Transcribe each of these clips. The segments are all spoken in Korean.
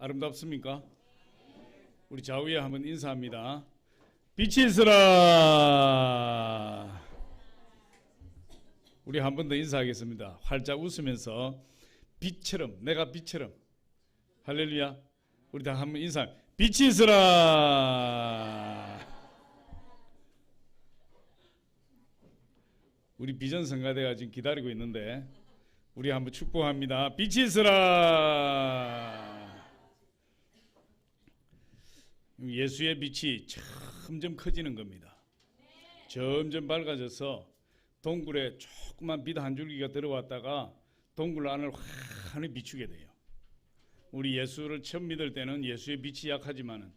아름답습니까? 우리 좌우에 한번 인사합니다. 빛이 있으라. 우리 한 번 더 인사하겠습니다. 활짝 웃으면서 빛처럼, 내가 빛처럼. 할렐루야. 우리 다 한번 인사. 빛이 있으라. 우리 비전 성가대가 지금 기다리고 있는데 우리 한번 축복합니다. 빛이 있으라. 예수의 빛이 점점 커지는 겁니다. 점점 밝아져서 동굴에 조그만 빛 한 줄기가 들어왔다가 동굴 안을 환히 비추게 돼요. 우리 예수를 처음 믿을 때는 예수의 빛이 약하지만은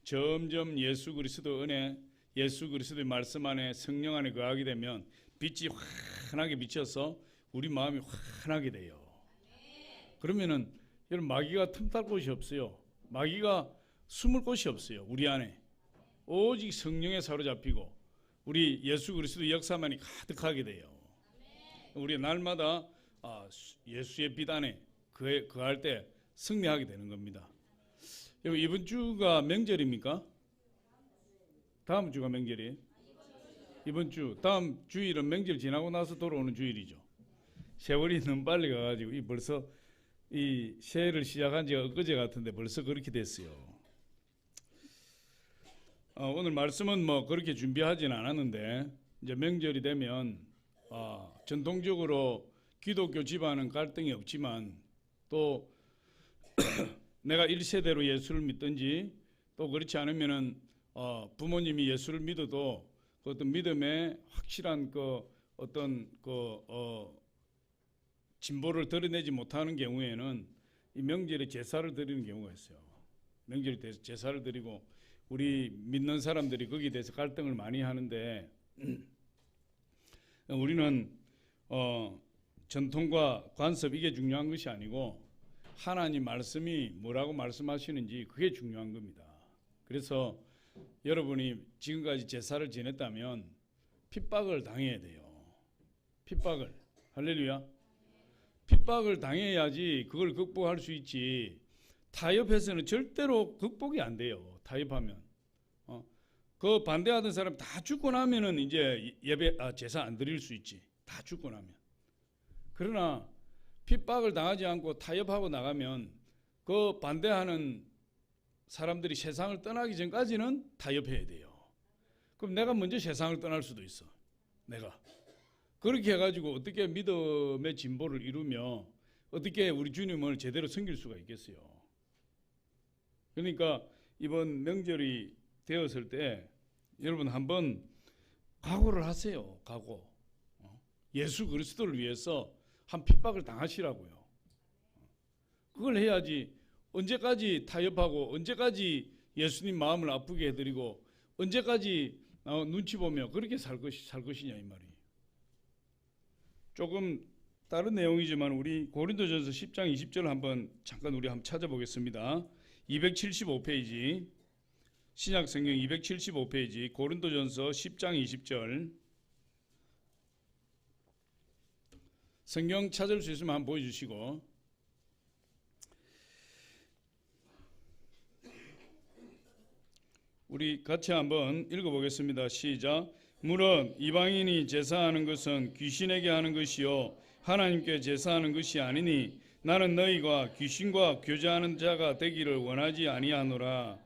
점점 예수 그리스도 은혜, 예수 그리스도의 말씀 안에 성령 안에 거하게 되면 빛이 환하게 비쳐서 우리 마음이 환하게 돼요. 그러면은 여러분 마귀가 틈탈 곳이 없어요. 마귀가 숨을 곳이 없어요. 우리 안에 오직 성령에 사로잡히고 우리 예수 그리스도 역사만이 가득하게 돼요. 우리 날마다 예수의 빛 안에 거할 때 승리하게 되는 겁니다. 이번 주가 명절입니까? 다음 주가 명절이에요? 이번 주, 다음 주일은 명절 지나고 나서 돌아오는 주일이죠. 세월이 너무 빨리 가가지고 벌써 이 새해를 시작한 지가 엊그제 같은데 벌써 그렇게 됐어요. 오늘 말씀은 뭐 그렇게 준비하진 않았는데 이제 명절이 되면 전통적으로 기독교 집안은 갈등이 없지만 또 내가 1세대로 예수를 믿든지 또 그렇지 않으면은 부모님이 예수를 믿어도 그 어떤 믿음의 확실한 진보를 드러내지 못하는 경우에는 이 명절에 제사를 드리는 경우가 있어요. 명절에 제사를 드리고 우리 믿는 사람들이 거기에 대해서 갈등을 많이 하는데 우리는 전통과 관습 이게 중요한 것이 아니고 하나님 말씀이 뭐라고 말씀하시는지 그게 중요한 겁니다. 그래서 여러분이 지금까지 제사를 지냈다면 핍박을 당해야 돼요. 핍박을. 할렐루야. 핍박을 당해야지 그걸 극복할 수 있지. 타협해서는 절대로 극복이 안 돼요. 타협하면. 그 반대하던 사람 다 죽고 나면은 이제 제사 안 드릴 수 있지. 다 죽고 나면. 그러나 핍박을 당하지 않고 타협하고 나가면 그 반대하는 사람들이 세상을 떠나기 전까지는 타협해야 돼요. 그럼 내가 먼저 세상을 떠날 수도 있어. 내가. 그렇게 해가지고 어떻게 믿음의 진보를 이루며 어떻게 우리 주님을 제대로 섬길 수가 있겠어요. 그러니까 이번 명절이 되었을 때 여러분 한번 각오를 하세요. 각오. 예수 그리스도를 위해서 한 핍박을 당하시라고요. 그걸 해야지 언제까지 타협하고 언제까지 예수님 마음을 아프게 해드리고 언제까지 눈치 보며 그렇게 살 것이냐 이 말이에요. 조금 다른 내용이지만 우리 고린도전서 10장 20절 한번 잠깐 우리 한번 찾아보겠습니다. 275페이지 신약성경 275페이지 고린도전서 10장 20절 성경 찾을 수 있으면 한번 보여주시고 우리 같이 한번 읽어보겠습니다. 시작. 물론 이방인이 제사하는 것은 귀신에게 하는 것이요 하나님께 제사하는 것이 아니니 나는 너희가 귀신과 교제하는 자가 되기를 원하지 아니하노라.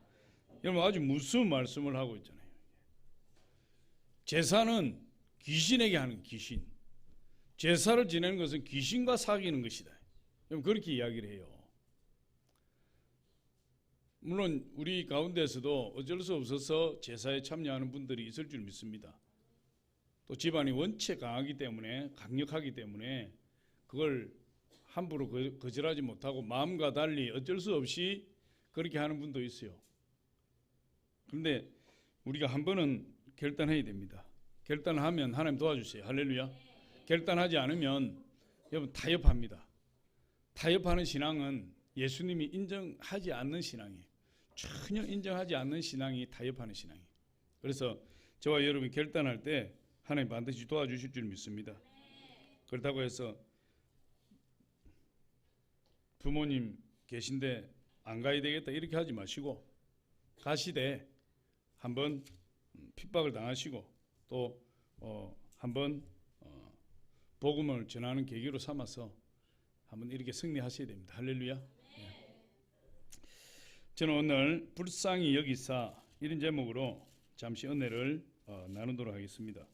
여러분 아주 무서운 말씀을 하고 있잖아요. 제사는 귀신에게 하는 귀신. 제사를 지내는 것은 귀신과 사귀는 것이다. 여러분 그렇게 이야기를 해요. 물론 우리 가운데서도 어쩔 수 없어서 제사에 참여하는 분들이 있을 줄 믿습니다. 또 집안이 원체 강하기 때문에 강력하기 때문에 그걸 함부로 거절하지 못하고 마음과 달리 어쩔 수 없이 그렇게 하는 분도 있어요. 그런데 우리가 한 번은 결단해야 됩니다. 결단하면 하나님 도와주세요. 할렐루야. 결단하지 않으면 여러분 타협합니다. 타협하는 신앙은 예수님이 인정하지 않는 신앙이에요. 전혀 인정하지 않는 신앙이 타협하는 신앙이에요. 그래서 저와 여러분이 결단할 때 하나님 반드시 도와주실 줄 믿습니다. 그렇다고 해서 부모님 계신데 안 가야 되겠다 이렇게 하지 마시고 가시되 한번 핍박을 당하시고 또 한번 복음을 전하는 계기로 삼아서 한번 이렇게 승리하셔야 됩니다. 할렐루야. 예. 저는 오늘 불쌍히 여기사 이런 제목으로 잠시 은혜를 나누도록 하겠습니다.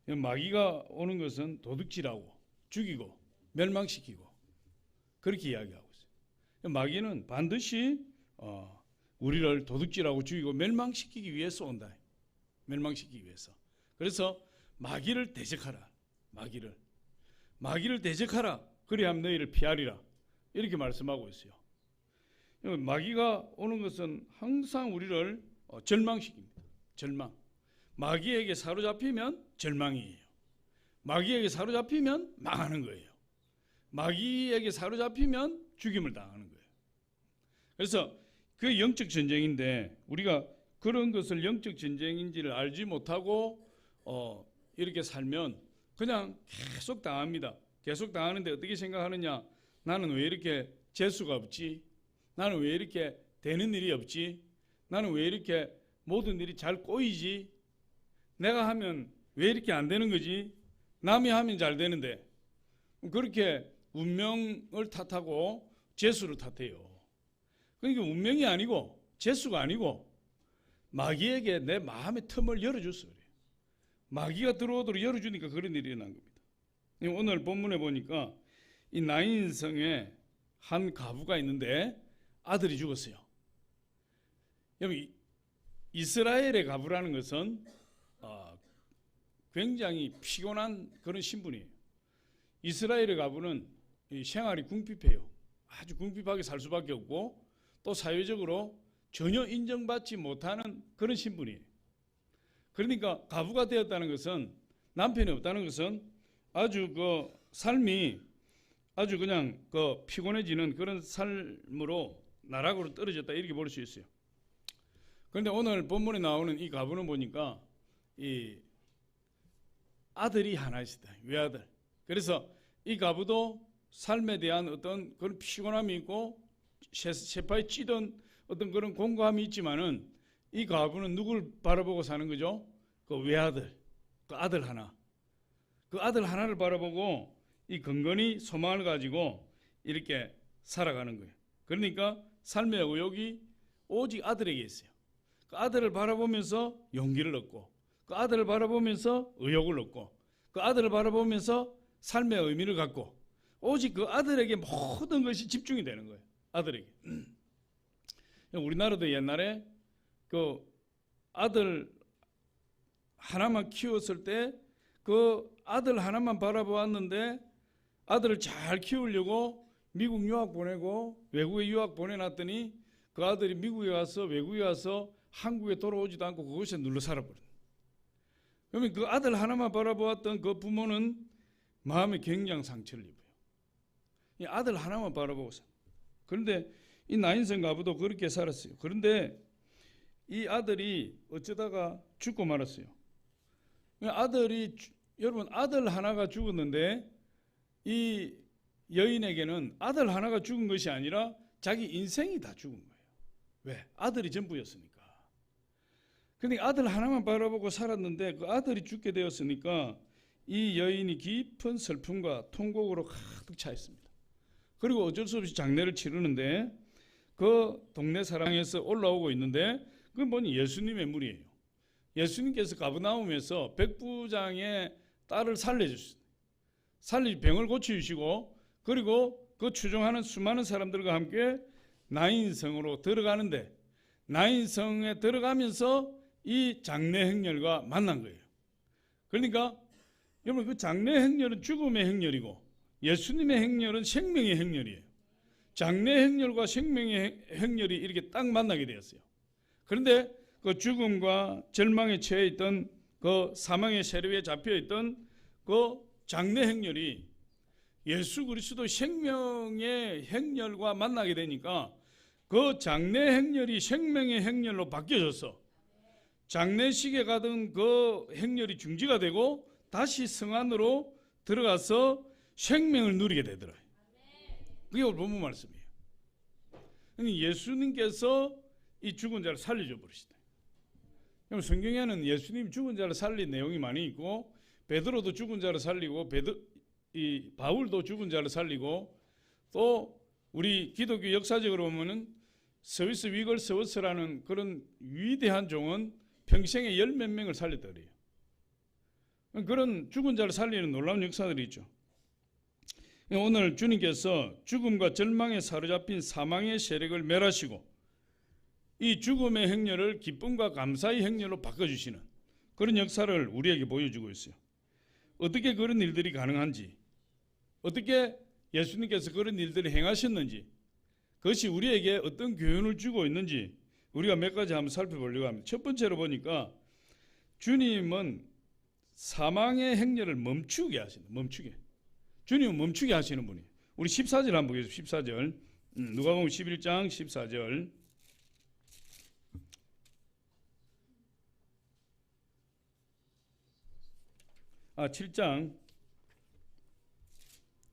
마귀가 오는 것은 도둑질하고 죽이고 멸망시키고 그렇게 이야기하고 있어요. 마귀는 반드시 우리를 도둑질하고 죽이고 멸망시키기 위해서 온다. 멸망시키기 위해서. 그래서 마귀를 대적하라. 마귀를 대적하라. 그리하면 너희를 피하리라. 이렇게 말씀하고 있어요. 마귀가 오는 것은 항상 우리를 절망시킵니다. 절망. 마귀에게 사로잡히면 절망이에요. 마귀에게 사로잡히면 망하는 거예요. 마귀에게 사로잡히면 죽임을 당하는 거예요. 그래서 그 영적 전쟁인데 우리가 그런 것을 영적 전쟁인지를 알지 못하고 이렇게 살면 그냥 계속 당합니다. 계속 당하는데 어떻게 생각하느냐? 나는 왜 이렇게 재수가 없지? 나는 왜 이렇게 되는 일이 없지? 나는 왜 이렇게 모든 일이 잘 꼬이지? 내가 하면 왜 이렇게 안 되는 거지? 남이 하면 잘 되는데. 그렇게 운명을 탓하고 재수를 탓해요. 그러니까 운명이 아니고 재수가 아니고 마귀에게 내 마음의 틈을 열어줬어. 마귀가 들어오도록 열어주니까 그런 일이 일어난 겁니다. 오늘 본문에 보니까 이 나인성에 한 가부가 있는데 아들이 죽었어요. 여러분, 이스라엘의 가부라는 것은 굉장히 피곤한 그런 신분이에요. 이스라엘의 가부는 생활이 궁핍해요. 아주 궁핍하게 살 수밖에 없고 또 사회적으로 전혀 인정받지 못하는 그런 신분이에요. 그러니까 가부가 되었다는 것은, 남편이 없다는 것은 아주 그 삶이 아주 그냥 그 피곤해지는 그런 삶으로 나락으로 떨어졌다 이렇게 볼 수 있어요. 그런데 오늘 본문에 나오는 이 가부는 보니까 이 아들이 하나 있었다. 외아들. 그래서 이 가부도 삶에 대한 어떤 그런 피곤함이 있고 세파에 찌든 어떤 그런 공고함이 있지만은 이 가부는 누굴 바라보고 사는 거죠? 그 외아들, 그 아들 하나. 그 아들 하나를 바라보고 이 근근히 소망을 가지고 이렇게 살아가는 거예요. 그러니까 삶의 의욕이 오직 아들에게 있어요. 그 아들을 바라보면서 용기를 얻고, 그 아들을 바라보면서 의욕을 얻고, 그 아들을 바라보면서 삶의 의미를 갖고, 오직 그 아들에게 모든 것이 집중이 되는 거예요. 아들에게. 우리나라도 옛날에 그 아들 하나만 키웠을 때 그 아들 하나만 바라보았는데 아들을 잘 키우려고 미국 유학 보내고 외국에 유학 보내놨더니 그 아들이 미국에 가서 외국에 가서 한국에 돌아오지도 않고 그곳에 눌러 살아버린. 그러면 그 아들 하나만 바라보았던 그 부모는 마음에 굉장히 상처를 입어요. 이 아들 하나만 바라보고 살. 그런데 이 나인성 가부도 그렇게 살았어요. 그런데 이 아들이 어쩌다가 죽고 말았어요. 여러분 아들 하나가 죽었는데 이 여인에게는 아들 하나가 죽은 것이 아니라 자기 인생이 다 죽은 거예요. 왜? 아들이 전부였으니까. 근데 아들 하나만 바라보고 살았는데 그 아들이 죽게 되었으니까 이 여인이 깊은 슬픔과 통곡으로 가득 차 있습니다. 그리고 어쩔 수 없이 장례를 치르는데 그 동네 사랑에서 올라오고 있는데 그건 뭐니? 예수님의 물이에요. 예수님께서 가버나움에서 백부장의 딸을 살려주셨어요. 병을 고쳐주시고 그리고 그 추종하는 수많은 사람들과 함께 나인성으로 들어가는데 나인성에 들어가면서 이 장례 행렬과 만난 거예요. 그러니까 여러분 그 장례 행렬은 죽음의 행렬이고 예수님의 행렬은 생명의 행렬이에요. 장례 행렬과 생명의 행렬이 이렇게 딱 만나게 되었어요. 그런데 그 죽음과 절망에 처해 있던 그 사망의 세력에 잡혀 있던 그 장례 행렬이 예수 그리스도 생명의 행렬과 만나게 되니까 그 장례 행렬이 생명의 행렬로 바뀌어졌어. 장례식에 가던 그 행렬이 중지가 되고 다시 성 안으로 들어가서 생명을 누리게 되더라. 그게 오늘 본문 말씀이에요. 예수님께서 이 죽은 자를 살려줘 버리시다. 성경에는 예수님 죽은 자를 살린 내용이 많이 있고, 베드로도 죽은 자를 살리고, 바울도 죽은 자를 살리고, 또 우리 기독교 역사적으로 보면은 스위스 위걸 스워스라는 그런 위대한 종은 평생에 10몇 명을 살렸다 그래요. 그런 죽은 자를 살리는 놀라운 역사들이 있죠. 오늘 주님께서 죽음과 절망에 사로잡힌 사망의 세력을 멸하시고 이 죽음의 행렬을 기쁨과 감사의 행렬로 바꿔주시는 그런 역사를 우리에게 보여주고 있어요. 어떻게 그런 일들이 가능한지, 어떻게 예수님께서 그런 일들을 행하셨는지, 그것이 우리에게 어떤 교훈을 주고 있는지 우리가 몇 가지 한번 살펴보려고 합니다. 첫 번째로 보니까 주님은 사망의 행렬을 멈추게 하신다. 멈추게. 주님은 멈추게 하시는 분이에요. 우리 14절 한번 보겠습니다. 14절. 누가복음 11장 14절. 7장.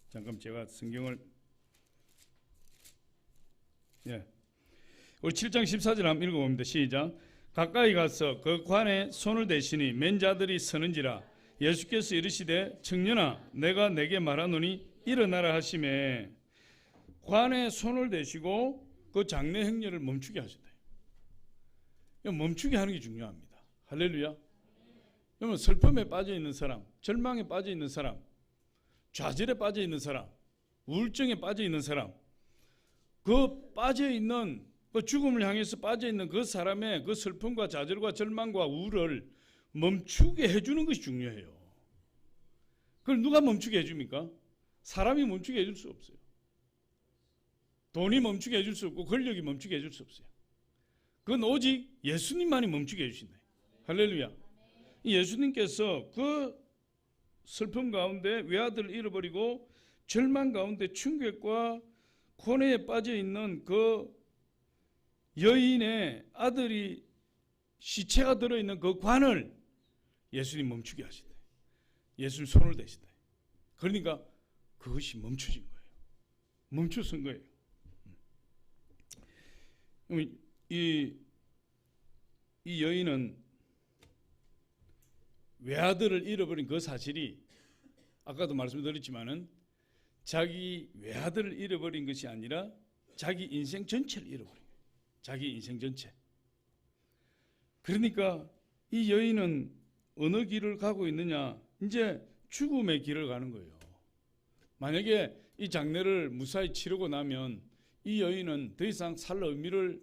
잠깐 제가 성경을 우리 7장 14절 한번 읽어봅니다. 시작. 가까이 가서 그 관에 손을 대시니 맨 자들이 서는지라 예수께서 이르시되 청년아 내가 내게 말하노니 일어나라 하시매 관에 손을 대시고 그 장례 행렬을 멈추게 하셨다. 멈추게 하는 게 중요합니다. 할렐루야. 그러면 슬픔에 빠져 있는 사람, 절망에 빠져 있는 사람, 좌절에 빠져 있는 사람, 우울증에 빠져 있는 사람, 그 빠져 있는 그 죽음을 향해서 빠져 있는 그 사람의 그 슬픔과 좌절과 절망과 우울을 멈추게 해주는 것이 중요해요. 그걸 누가 멈추게 해줍니까? 사람이 멈추게 해줄 수 없어요. 돈이 멈추게 해줄 수 없고 권력이 멈추게 해줄 수 없어요. 그건 오직 예수님만이 멈추게 해주신다. 할렐루야. 예수님께서 그 슬픔 가운데 외아들을 잃어버리고 절망 가운데 충격과 고뇌에 빠져 있는 그 여인의 아들이 시체가 들어있는 그 관을 예수님 멈추게 하시대. 예수님 손을 대시대. 그러니까 그것이 멈춰진 거예요. 멈춰선 거예요. 이 여인은 외아들을 잃어버린 그 사실이 아까도 말씀드렸지만은 자기 외아들을 잃어버린 것이 아니라 자기 인생 전체를 잃어버린 거예요. 자기 인생 전체. 그러니까 이 여인은 어느 길을 가고 있느냐? 이제 죽음의 길을 가는 거예요. 만약에 이 장례를 무사히 치르고 나면 이 여인은 더 이상 살 의미를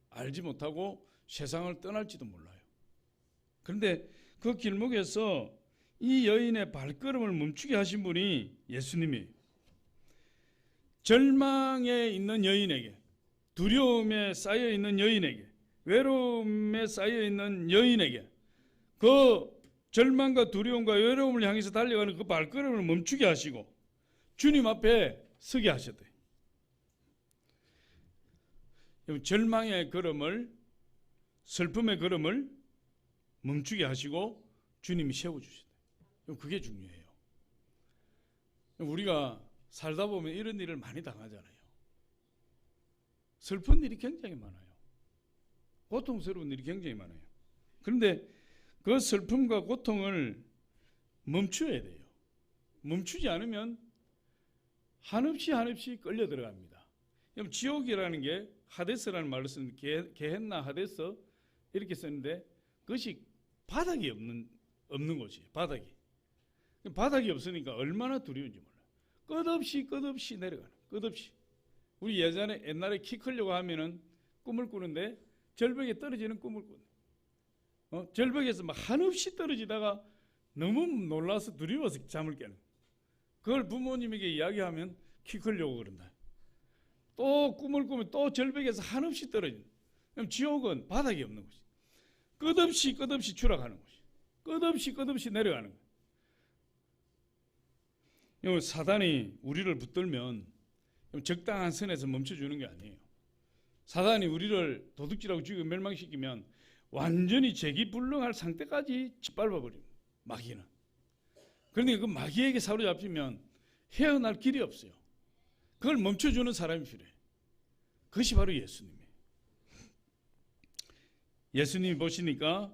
알지 못하고 세상을 떠날지도 몰라요. 그런데 그 길목에서 이 여인의 발걸음을 멈추게 하신 분이 예수님이에요. 절망에 있는 여인에게, 두려움에 쌓여 있는 여인에게, 외로움에 쌓여 있는 여인에게 그 절망과 두려움과 외로움을 향해서 달려가는 그 발걸음을 멈추게 하시고 주님 앞에 서게 하셨대요. 절망의 걸음을, 슬픔의 걸음을 멈추게 하시고 주님이 세워주시대요. 그게 중요해요. 우리가 살다 보면 이런 일을 많이 당하잖아요. 슬픈 일이 굉장히 많아요. 고통스러운 일이 굉장히 많아요. 그런데 그 슬픔과 고통을 멈춰야 돼요. 멈추지 않으면 한없이 끌려 들어갑니다. 지옥이라는 게 하데스라는 말을 쓰는 게헨나 하데스 이렇게 쓰는데 그것이 바닥이 없는 곳이에요. 바닥이 없으니까 얼마나 두려운지 몰라요. 끝없이 내려가는, 끝없이. 우리 옛날에 키 크려고 하면은 꿈을 꾸는데 절벽에 떨어지는 꿈을 꾸는. 절벽에서 막 한없이 떨어지다가 너무 놀라서 두려워서 잠을 깨는. 그걸 부모님에게 이야기하면 키 크려고 그런다. 또 꿈을 꾸면 또 절벽에서 한없이 떨어지는. 그럼 지옥은 바닥이 없는 곳이. 끝없이 추락하는 곳이. 끝없이 내려가는 거예요. 사단이 우리를 붙들면 적당한 선에서 멈춰주는 게 아니에요. 사단이 우리를 도둑질하고 죽이고 멸망시키면 완전히 재기불능할 상태까지 짓밟아버립니다. 마귀는. 그런데 그 마귀에게 사로잡히면 헤어날 길이 없어요. 그걸 멈춰주는 사람이 필요해. 그것이 바로 예수님이에요. 예수님이 보시니까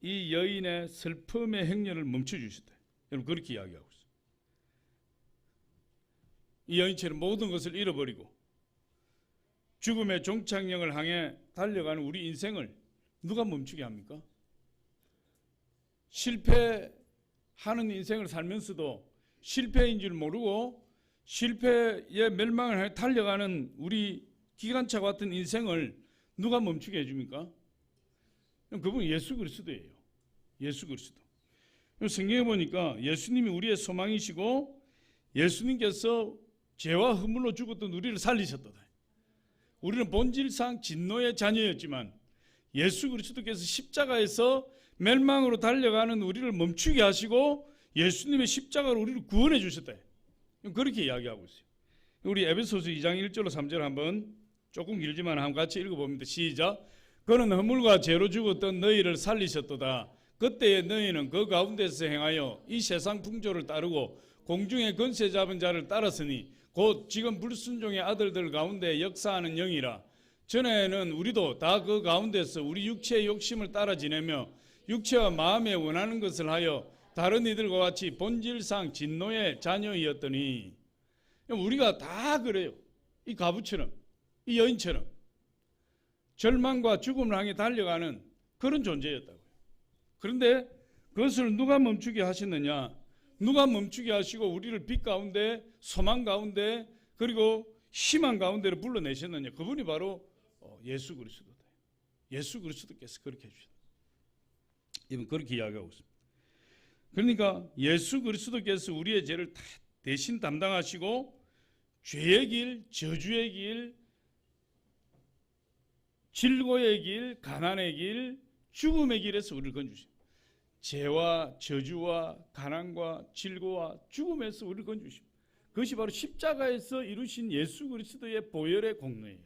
이 여인의 슬픔의 행렬을 멈춰주셨다. 여러분 그렇게 이야기하고 있어요. 이 여인처럼 모든 것을 잃어버리고 죽음의 종착역을 향해 달려가는 우리 인생을 누가 멈추게 합니까? 실패하는 인생을 살면서도 실패인 줄 모르고 실패의 멸망을 향해 달려가는 우리 기관차 같은 인생을 누가 멈추게 해줍니까? 그분은 예수 그리스도예요. 예수 그리스도. 성경에 보니까 예수님이 우리의 소망이시고 예수님께서 죄와 허물로 죽었던 우리를 살리셨도다. 우리는 본질상 진노의 자녀였지만 예수 그리스도께서 십자가에서 멸망으로 달려가는 우리를 멈추게 하시고 예수님의 십자가로 우리를 구원해 주셨다. 그렇게 이야기하고 있어요. 우리 에베소서 2장 1절로 3절 한번 조금 길지만 한번 같이 읽어봅니다. 시작. 그는 허물과 죄로 죽었던 너희를 살리셨도다. 그때의 너희는 그 가운데서 행하여 이 세상 풍조를 따르고 공중의 권세 잡은 자를 따랐으니 곧 지금 불순종의 아들들 가운데 역사하는 영이라. 전에는 우리도 다 그 가운데서 우리 육체의 욕심을 따라 지내며 육체와 마음에 원하는 것을 하여 다른 이들과 같이 본질상 진노의 자녀이었더니, 우리가 다 그래요. 이 가부처럼, 이 여인처럼 절망과 죽음을 향해 달려가는 그런 존재였다고요. 그런데 그것을 누가 멈추게 하셨느냐? 누가 멈추게 하시고 우리를 빛 가운데, 소망 가운데, 그리고 희망 가운데로 불러내셨느냐? 그분이 바로 예수 그리스도다. 예수 그리스도께서 그렇게 해주셨다. 이분 그렇게 이야기하고 있습니다. 그러니까 예수 그리스도께서 우리의 죄를 다 대신 담당하시고 죄의 길, 저주의 길, 질고의 길, 가난의 길, 죽음의 길에서 우리를 건주십니다. 죄와 저주와 가난과 질고와 죽음에서 우리를 건주십니다. 그것이 바로 십자가에서 이루신 예수 그리스도의 보혈의 공로예요.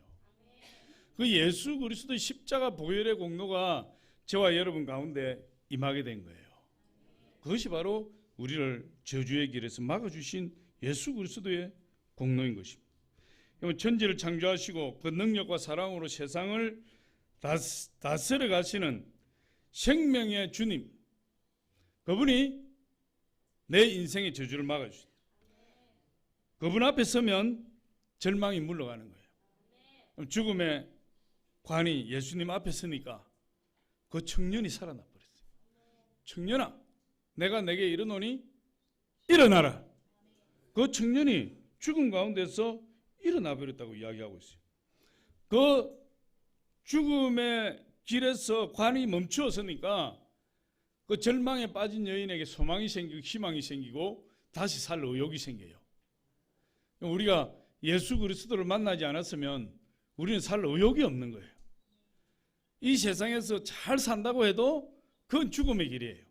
그 예수 그리스도의 십자가 보혈의 공로가 저와 여러분 가운데 임하게 된 거예요. 그것이 바로 우리를 저주의 길에서 막아주신 예수 그리스도의 공로인 것입니다. 천지를 창조하시고 그 능력과 사랑으로 세상을 다스려 가시는 생명의 주님, 그분이 내 인생의 저주를 막아주신다. 그분 앞에 서면 절망이 물러가는 거예요. 죽음의 관이 예수님 앞에 서니까 그 청년이 살아나 버렸어요. 청년아, 내가 내게 이르노니 일어나라. 그 청년이 죽음 가운데서 일어나 버렸다고 이야기하고 있어요. 그 죽음의 길에서 관이 멈추었으니까 그 절망에 빠진 여인에게 소망이 생기고 희망이 생기고 다시 살 의욕이 생겨요. 우리가 예수 그리스도를 만나지 않았으면 우리는 살 의욕이 없는 거예요. 이 세상에서 잘 산다고 해도 그건 죽음의 길이에요.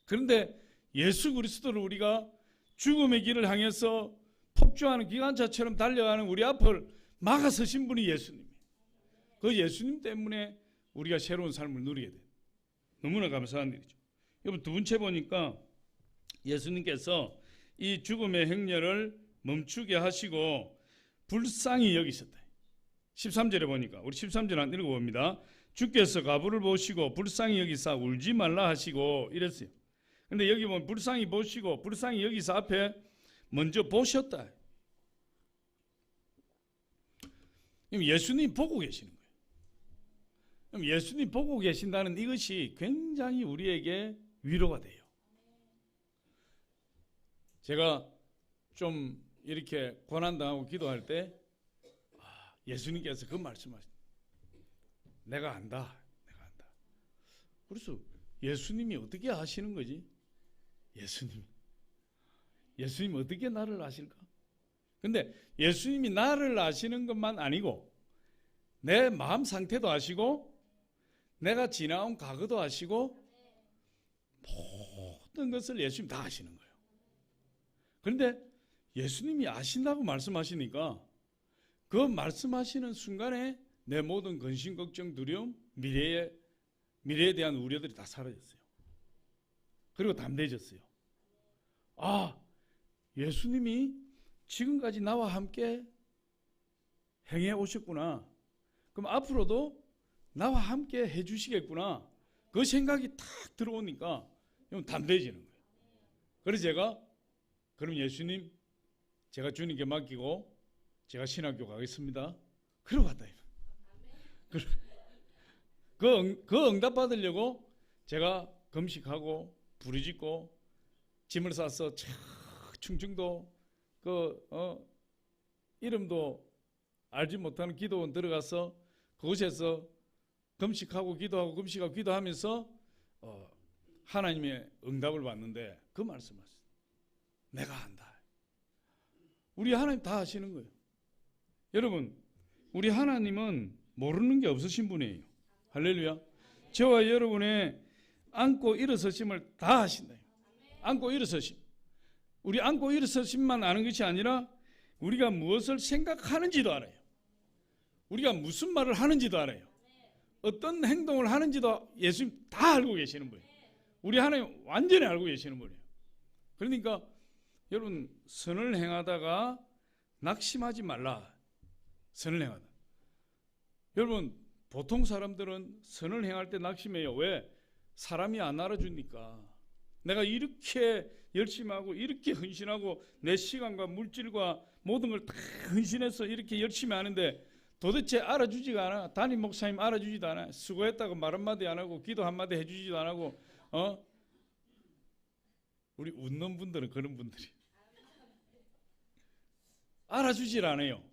그런데 예수 그리스도를 우리가 죽음의 길을 향해서 폭주하는 기관차처럼 달려가는 우리 앞을 막아서신 분이 예수님이에요. 그 예수님 때문에 우리가 새로운 삶을 누리게 돼요. 너무나 감사한 일이죠. 여러분, 두 번째 보니까 예수님께서 이 죽음의 행렬을 멈추게 하시고 불쌍히 여기셨다. 13절에 보니까 우리 13절 한번 읽어봅니다. 주께서 가부를 보시고 불쌍히 여기사 울지 말라 하시고 이랬어요. 근데 여기 보면 불쌍히 보시고 불쌍히 여기사 앞에 먼저 보셨다. 예수님 보고 계시는 거예요. 예수님 보고 계신다는 이것이 굉장히 우리에게 위로가 돼요. 제가 좀 이렇게 고난당하고 기도할 때 예수님께서 그 말씀하십니다. 내가 안다. 내가 안다. 그래서 예수님이 어떻게 아시는 거지? 예수님이 어떻게 나를 아실까? 근데 예수님이 나를 아시는 것만 아니고 내 마음 상태도 아시고 내가 지나온 과거도 아시고 모든 것을 예수님 다 아시는 거예요. 그런데 예수님이 아신다고 말씀하시니까 그 말씀하시는 순간에 내 모든 근심, 걱정, 두려움, 미래에 대한 우려들이 다 사라졌어요. 그리고 담대해졌어요. 아, 예수님이 지금까지 나와 함께 행해 오셨구나. 그럼 앞으로도 나와 함께 해 주시겠구나. 그 생각이 탁 들어오니까 담대해지는 거예요. 그래서 제가 그럼 예수님 제가 주님께 맡기고 제가 신학교 가겠습니다. 그러고 갔다. 그 응답 받으려고 제가 금식하고 부르짖고 짐을 싸서 충청도 이름도 알지 못하는 기도원 들어가서 그곳에서 금식하고 기도하고 금식하고 기도하면서 하나님의 응답을 받는데 그 말씀하셨어요. 내가 한다. 우리 하나님 다 하시는 거예요. 여러분, 우리 하나님은 모르는 게 없으신 분이에요. 할렐루야. 저와 여러분의 앉고 일어서심을 다 하신다. 앉고 일어서심. 우리 앉고 일어서심만 아는 것이 아니라 우리가 무엇을 생각하는지도 알아요. 우리가 무슨 말을 하는지도 알아요. 어떤 행동을 하는지도 예수님 다 알고 계시는 분이에요. 우리 하나님 완전히 알고 계시는 분이에요. 그러니까 여러분 선을 행하다가 낙심하지 말라. 선을 행하다. 여러분 보통 사람들은 선을 행할 때 낙심해요. 왜? 사람이 안 알아주니까. 내가 이렇게 열심히 하고 이렇게 헌신하고 내 시간과 물질과 모든 걸 다 헌신해서 이렇게 열심히 하는데 도대체 알아주지가 않아. 담임 목사님 알아주지도 않아. 수고했다고 말 한마디 안 하고 기도 한마디 해주지도 안 하고 우리 웃는 분들은 그런 분들이 알아주질 않아요.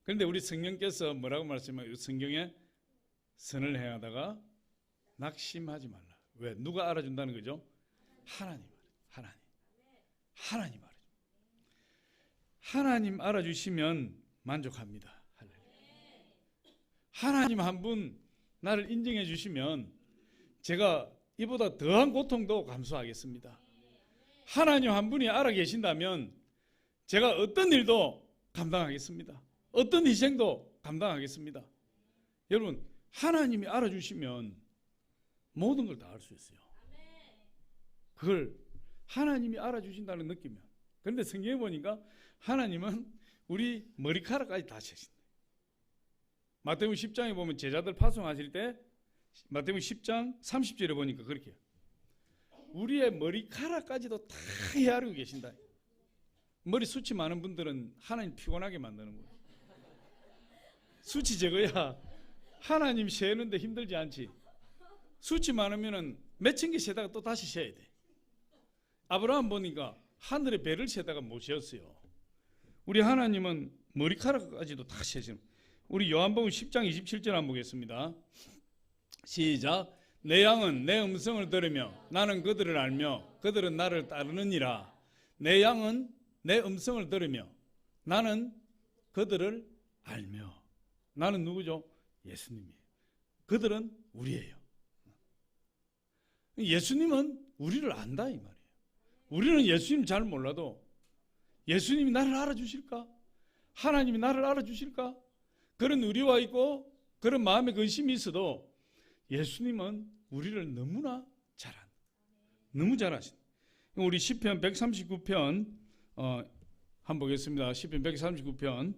그런데 우리 성령께서 뭐라고 말씀해요? 성경에 선을 행하다가 낙심하지 말라. 왜? 누가 알아준다는 거죠? 하나님 알아줍니다. 하나님 알아주시면 만족합니다. 하나님 한 분 나를 인정해 주시면 제가 이보다 더한 고통도 감수하겠습니다. 하나님 한 분이 알아 계신다면 제가 어떤 일도 감당하겠습니다. 어떤 희생도 감당하겠습니다. 여러분 하나님이 알아주시면 모든 걸 다 할 수 있어요. 그걸 하나님이 알아주신다는 느낌이야. 그런데 성경에 보니까 하나님은 우리 머리카락까지 다 채신다. 마태복음 10장에 보면 제자들 파송하실 때 마태복음 10장 30절에 보니까 그렇게 우리의 머리카락까지도 다 헤아리고 계신다. 머리 숱이 많은 분들은 하나님 피곤하게 만드는 거예요. 숱이 적어야 하나님 세는데 힘들지 않지. 숱이 많으면 몇천 개 세다가 또 다시 세야 돼. 아브라함 보니까 하늘의 별을 세다가 못 세었어요. 우리 하나님은 머리카락까지도 다 세시는. 우리 요한복음 10장 27절 한번 보겠습니다. 시작. 내 양은 내 음성을 들으며 나는 그들을 알며 그들은 나를 따르느니라. 내 양은 내 음성을 들으며 나는 그들을 알며. 나는 누구죠? 예수님이에요. 그들은 우리예요. 예수님은 우리를 안다 이 말이에요. 우리는 예수님 잘 몰라도 예수님이 나를 알아주실까? 하나님이 나를 알아주실까? 그런 의리와 있고 그런 마음의 근심이 있어도 예수님은 우리를 너무나 잘 안다. 너무 잘 아신다. 우리 시편 139편 한번 보겠습니다. 시편 139편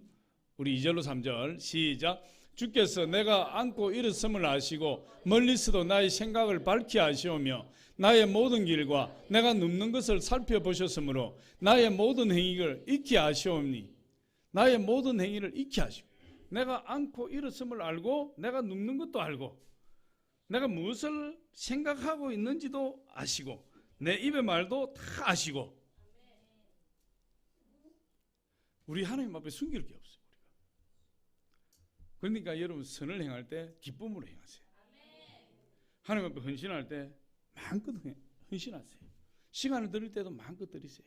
우리 2절로 3절 시작. 주께서 내가 앉고 일었음을 아시고 멀리서도 나의 생각을 밝히 아시오며 나의 모든 길과 내가 눕는 것을 살펴보셨으므로 나의 모든 행위를 익히 아시오니. 나의 모든 행위를 익히 아시고 내가 앉고 일었음을 알고 내가 눕는 것도 알고 내가 무엇을 생각하고 있는지도 아시고 내 입의 말도 다 아시고. 우리 하나님 앞에 숨길 게 없어요. 그러니까 여러분 선을 행할 때 기쁨으로 행하세요. 하나님 앞에 헌신할 때 마음껏 헌신하세요. 시간을 드릴 때도 마음껏 드리세요.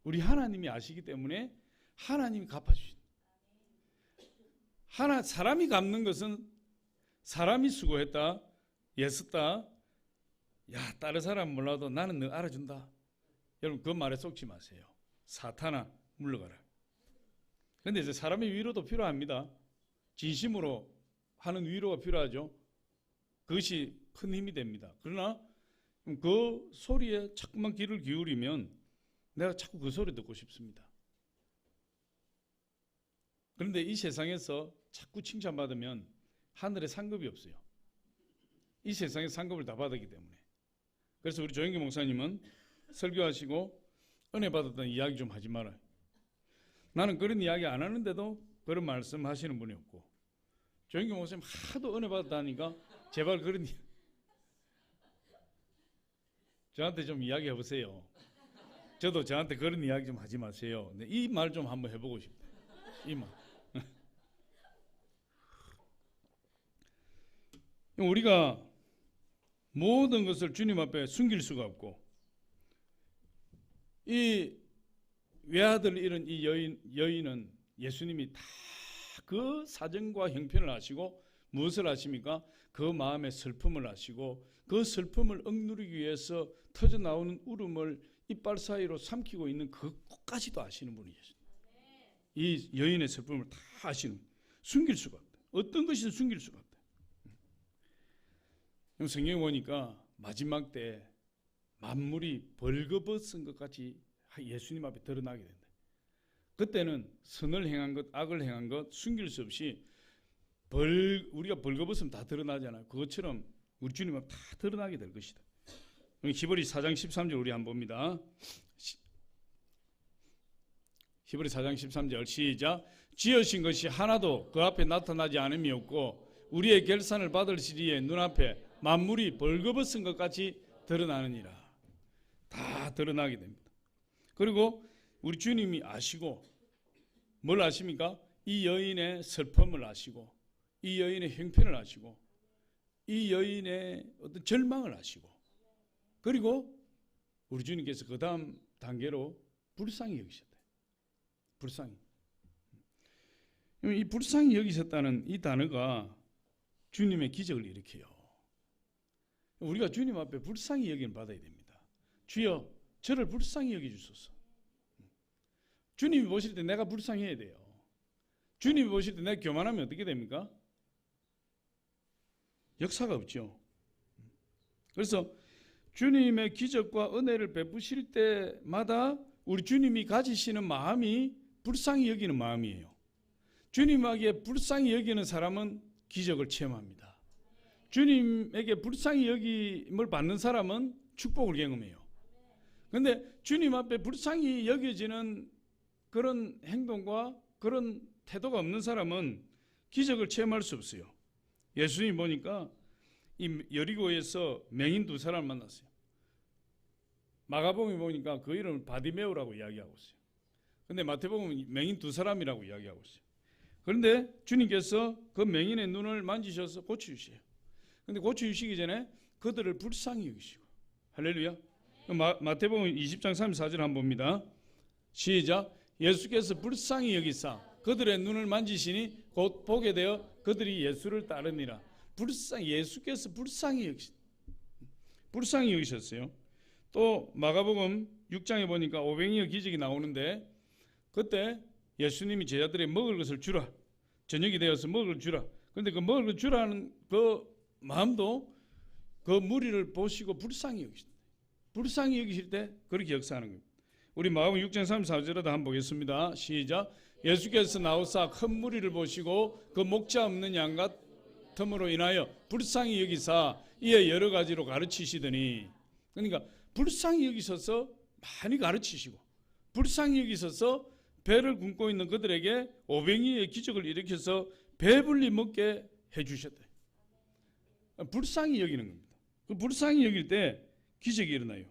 우리 하나님이 아시기 때문에 하나님이 갚아주신다. 사람이 갚는 것은 사람이 수고했다, 애썼다, 야 다른 사람 몰라도 나는 너 알아준다. 여러분 그 말에 속지 마세요. 사탄아 물러가라. 그런데 이제 사람의 위로도 필요합니다. 진심으로 하는 위로가 필요하죠. 그것이 큰 힘이 됩니다. 그러나 그 소리에 자꾸만 귀를 기울이면 내가 자꾸 그 소리 듣고 싶습니다. 그런데 이 세상에서 자꾸 칭찬받으면 하늘에 상급이 없어요. 이 세상에 상급을 다 받았기 때문에. 그래서 우리 조영기 목사님은 설교하시고 은혜 받았다는 이야기 좀 하지 말아요. 나는 그런 이야기 안 하는데도 그런 말씀 하시는 분이 없고, 조영기 목사님 하도 은혜 받았다니까 제발 그런 저한테 좀 이야기 해보세요. 저도 저한테 그런 이야기 좀 하지 마세요. 이 말 좀 한번 해보고 싶다. 이 말. 우리가 모든 것을 주님 앞에 숨길 수가 없고, 이 외아들을 잃은 이 여인은 예수님이 다 그 사정과 형편을 아시고 무엇을 아십니까? 그 마음의 슬픔을 아시고 그 슬픔을 억누르기 위해서 터져나오는 울음을 이빨 사이로 삼키고 있는 그것까지도 아시는 분이셨어요. 이 여인의 슬픔을 다 아시는, 숨길 수가 없다. 어떤 것이든 숨길 수가 없다. 성경에 보니까 마지막 때 만물이 벌거벗은 것 같이 예수님 앞에 드러나게 된다. 그때는 선을 행한 것, 악을 행한 것 숨길 수 없이 우리가 벌거벗으면 다 드러나잖아요. 그것처럼 우리 주님 앞에 다 드러나게 될 것이다. 히브리 4장 13절 우리 한번 봅니다. 히브리 4장 13절 시작. 지으신 것이 하나도 그 앞에 나타나지 않음이 없고 우리의 결산을 받을 시리에 눈앞에 만물이 벌거벗은 것 같이 드러나느니라. 다 드러나게 됩니다. 그리고 우리 주님이 아시고 뭘 아십니까? 이 여인의 슬픔을 아시고 이 여인의 형편을 아시고 이 여인의 어떤 절망을 아시고, 그리고 우리 주님께서 그 다음 단계로 불쌍히 여기셨다. 불쌍히. 이 불쌍히 여기셨다는 이 단어가 주님의 기적을 일으켜요. 우리가 주님 앞에 불쌍히 여김을 받아야 됩니다. 주여 저를 불쌍히 여겨주소서. 주님이 보실 때 내가 불쌍해야 돼요. 주님이 보실 때 내가 교만하면 어떻게 됩니까? 역사가 없죠. 그래서 주님의 기적과 은혜를 베푸실 때마다 우리 주님이 가지시는 마음이 불쌍히 여기는 마음이에요. 주님에게 불쌍히 여기는 사람은 기적을 체험합니다. 주님에게 불쌍히 여김을 받는 사람은 축복을 경험해요. 그런데 주님 앞에 불쌍히 여겨지는 그런 행동과 그런 태도가 없는 사람은 기적을 체험할 수 없어요. 예수님 보니까 이 여리고에서 맹인 두 사람을 만났어요. 마가복음에 보니까 그 이름을 바디메오라고 이야기하고 있어요. 그런데 마태복음은 맹인 두 사람이라고 이야기하고 있어요. 그런데 주님께서 그 맹인의 눈을 만지셔서 고쳐주세요. 그런데 고쳐주시기 전에 그들을 불쌍히 여기시고. 할렐루야. 마태복음 20장 34절 한번 봅니다. 시작. 예수께서 불쌍히 여기사 그들의 눈을 만지시니 곧 보게 되어 그들이 예수를 따르니라. 예수께서 불쌍히 여기셨어요. 또 마가복음 6장에 보니까 오병이어 기적이 나오는데 그때 예수님이 제자들에게 먹을 것을 주라. 저녁이 되어서 먹을 것을 주라. 그런데 그 먹을 것을 주라는 그 마음도 그 무리를 보시고 불쌍히 여기신다. 불쌍히 여기실 때 그렇게 역사하는 겁니다. 우리 마가복음 6장 34절에도 한번 보겠습니다. 시작. 예수께서 나오사 큰 무리를 보시고 그 목자 없는 양 같음으로 인하여 불쌍히 여기사 이에 여러 가지로 가르치시더니, 그러니까 불쌍히 여기셔서 많이 가르치시고 불쌍히 여기셔서 배를 굶고 있는 그들에게 오병이의 기적을 일으켜서 배불리 먹게 해주셨다. 불쌍히 여기는 겁니다. 그 불쌍히 여길 때 기적이 일어나요.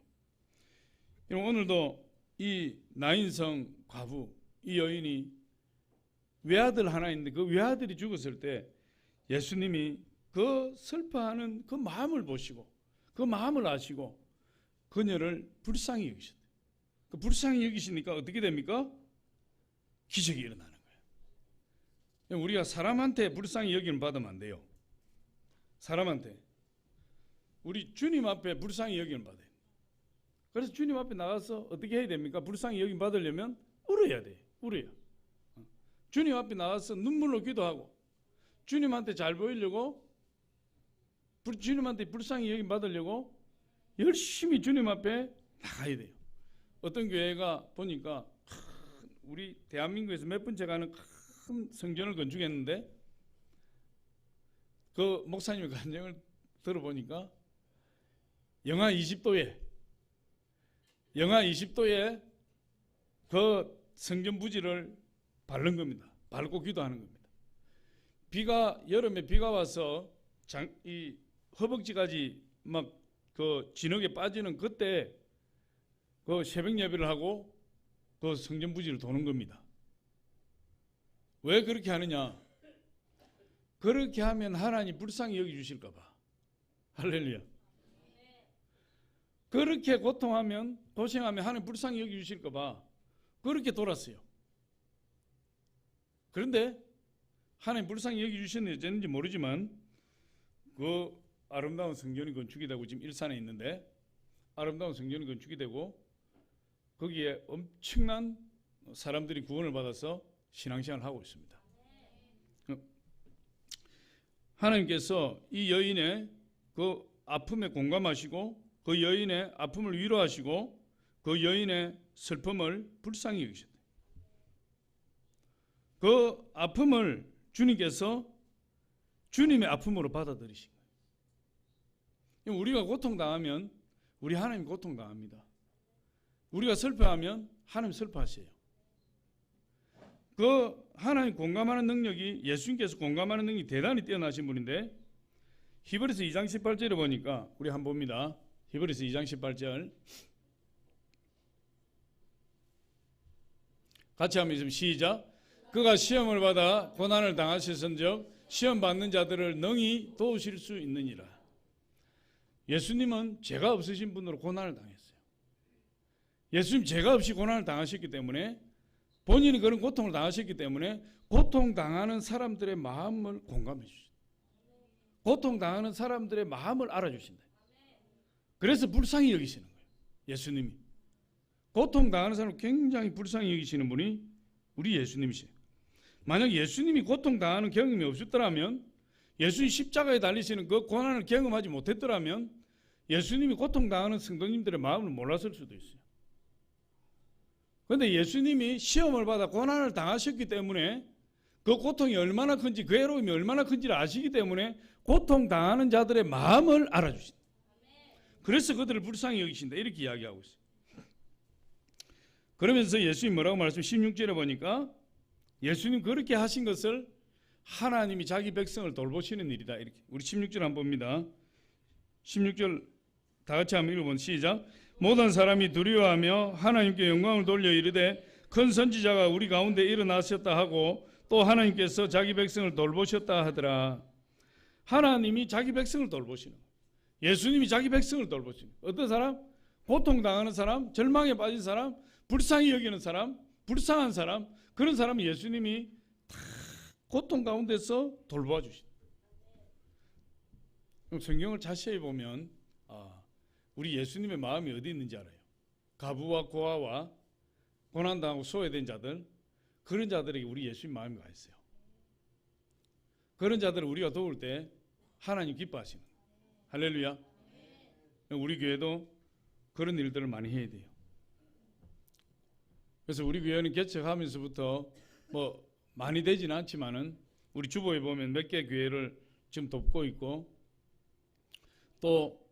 오늘도 이 나인성 과부, 이 여인이 외아들 하나 있는데 그 외아들이 죽었을 때 예수님이 그 슬퍼하는 그 마음을 보시고 그 마음을 아시고 그녀를 불쌍히 여기셨다. 그 불쌍히 여기시니까 어떻게 됩니까? 기적이 일어나는 거예요. 우리가 사람한테 불쌍히 여김을 받으면 안 돼요. 사람한테. 우리 주님 앞에 불쌍히 여김을 받아요. 그래서 주님 앞에 나가서 어떻게 해야 됩니까? 불쌍히 여김 받으려면 울어야 돼요. 울어야. 주님 앞에 나가서 눈물로 기도하고 주님한테 잘 보이려고, 주님한테 불쌍히 여김 받으려고 열심히 주님 앞에 나가야 돼요. 어떤 교회가 보니까 우리 대한민국에서 몇 번째 가는 큰 성전을 건축했는데 그 목사님의 간증을 들어보니까 영하 20도에 그 성전 부지를 밟는 겁니다. 밟고 기도하는 겁니다. 여름에 비가 와서 이 허벅지까지 막 그 진흙에 빠지는 그때 그 새벽 예배를 하고 그 성전 부지를 도는 겁니다. 왜 그렇게 하느냐? 그렇게 하면 하나님 불쌍히 여기 주실까 봐. 할렐루야. 그렇게 고생하면 하나님 불쌍히 여기 주실까 봐 그렇게 돌았어요. 그런데 하나님 불쌍히 여기 주셨는지 어쨌는지 모르지만 그 아름다운 성전이 건축이 되고 지금 일산에 있는데 아름다운 성전이 건축이 되고 거기에 엄청난 사람들이 구원을 받아서 신앙생활을 하고 있습니다. 하나님께서 이 여인의 그 아픔에 공감하시고 그 여인의 아픔을 위로하시고 그 여인의 슬픔을 불쌍히 여기셨다. 그 아픔을 주님께서 주님의 아픔으로 받아들이신 거예요. 우리가 고통당하면 우리 하나님 고통당합니다. 우리가 슬퍼하면 하나님 슬퍼하세요. 그 하나님 공감하는 능력이 예수님께서 공감하는 능력이 대단히 뛰어나신 분인데 히브리서 2장 18절에 보니까 우리 한번 봅니다. 히브리서 2장 18절 같이 한번 있으면 시작. 그가 시험을 받아 고난을 당하셨은즉 시험 받는 자들을 능히 도우실 수 있느니라. 예수님은 죄가 없으신 분으로 고난을 당했어요. 예수님 죄가 없이 고난을 당하셨기 때문에 본인이 그런 고통을 당하셨기 때문에 고통당하는 사람들의 마음을 공감해 주신다. 고통당하는 사람들의 마음을 알아주신다. 그래서 불쌍히 여기시는 거예요. 예수님이 고통당하는 사람을 굉장히 불쌍히 여기시는 분이 우리 예수님이세요. 만약 예수님이 고통당하는 경험이 없었더라면, 예수님 십자가에 달리시는 그 고난을 경험하지 못했더라면 예수님이 고통당하는 성도님들의 마음을 몰랐을 수도 있어요. 그런데 예수님이 시험을 받아 고난을 당하셨기 때문에 그 고통이 얼마나 큰지, 그 괴로움이 얼마나 큰지를 아시기 때문에 고통당하는 자들의 마음을 알아주신다. 그래서 그들을 불쌍히 여기신다. 이렇게 이야기하고 있어요. 그러면서 예수님 뭐라고 말씀 16절에 보니까 예수님 그렇게 하신 것을 하나님이 자기 백성을 돌보시는 일이다. 이렇게 우리 16절 한번 봅니다. 16절 다 같이 한번 읽어보면 시작. 모든 사람이 두려워하며 하나님께 영광을 돌려 이르되 큰 선지자가 우리 가운데 일어나셨다 하고 또 하나님께서 자기 백성을 돌보셨다 하더라. 하나님이 자기 백성을 돌보시는 거예요. 예수님이 자기 백성을 돌보시는 거예요. 어떤 사람? 고통당하는 사람, 절망에 빠진 사람, 불쌍히 여기는 사람, 불쌍한 사람, 그런 사람은 예수님이 다 고통 가운데서 돌보아 주신다. 성경을 자세히 보면 우리 예수님의 마음이 어디 있는지 알아요. 가부와 고아와 고난당하고 소외된 자들, 그런 자들에게 우리 예수님 마음이 가 있어요. 그런 자들을 우리가 도울 때 하나님 기뻐하시는 거예요. 할렐루야. 우리 교회도 그런 일들을 많이 해야 돼요. 그래서 우리 교회는 개척하면서부터 뭐 많이 되지는 않지만은 우리 주보에 보면 몇 개 교회를 지금 돕고 있고 또